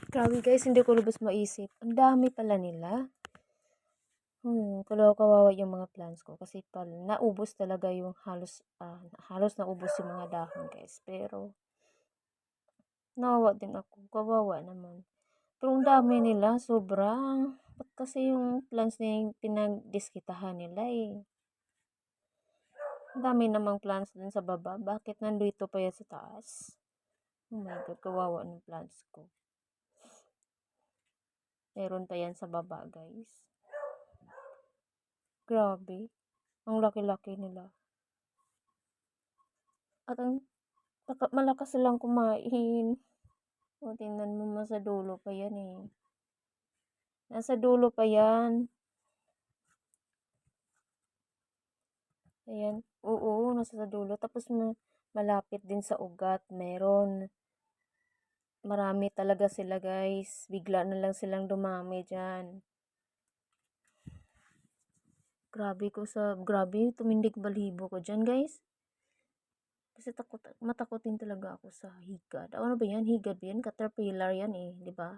Grabe guys, hindi ko lubos maisip. Ang dami pala nila. Kawawa yung mga plants ko kasi naubos talaga yung halos naubos yung mga dahon guys. Pero nawawa din ako. Kawawa naman. Pero ang dami nila, sobrang. Ba't kasi yung plants na yung pinagdiskitahan nila eh. Ang dami namang plants din sa baba. Bakit nandito pa yan sa taas? Oh my God, kawawa ng plants ko. Meron pa yan sa baba guys. Grabe. Ang laki-laki nila. At malakas silang kumain. O, tingnan mo, nasa dulo pa yan eh. Nasa dulo pa yan. Ayan. Oo, nasa dulo. Tapos malapit din sa ugat. Meron. Marami talaga sila guys. Bigla na lang silang dumami dyan. Grabe, tumindig balibo ko dyan guys. Kasi matakotin talaga ako sa higad. Ano ba yan? Higad ba yan? Caterpillar yan eh, di ba?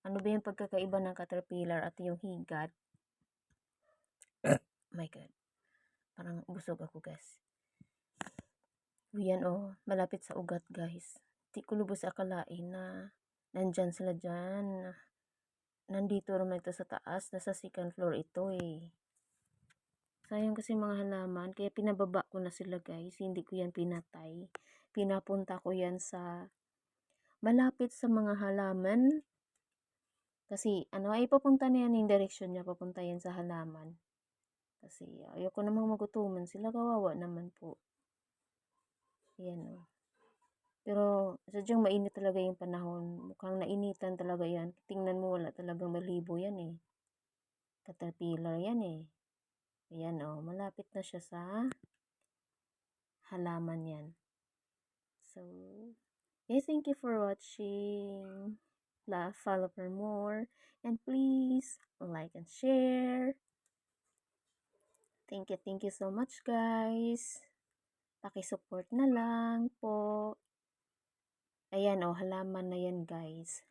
Ano ba yung pagkakaiba ng caterpillar at yung higad? Oh my God. Parang busog ako guys. Yan oh, malapit sa ugat guys. Di ko lubos akalain na nandyan sila dyan. Nandito naman ito sa taas. Nasa second floor ito eh. Sayang kasi mga halaman. Kaya pinababa ko na sila guys. Hindi ko yan pinatay. Pinapunta ko yan sa malapit sa mga halaman. Kasi ay papunta na yan yung direction niya. Papunta yan sa halaman. Kasi ayoko namang magutuman sila. Kawawa naman po. Ayan o. Pero sadyang mainit talaga yung panahon. Mukhang nainitan talaga yan. Tingnan mo, wala talagang malibo yan eh. Caterpillar yan eh. Ayan o. Malapit na siya sa halaman yan. So, yeah, thank you for watching. Follow for more. And please, like and share. Thank you so much guys. Paki-support na lang po. Ayan oh, halaman na yan guys.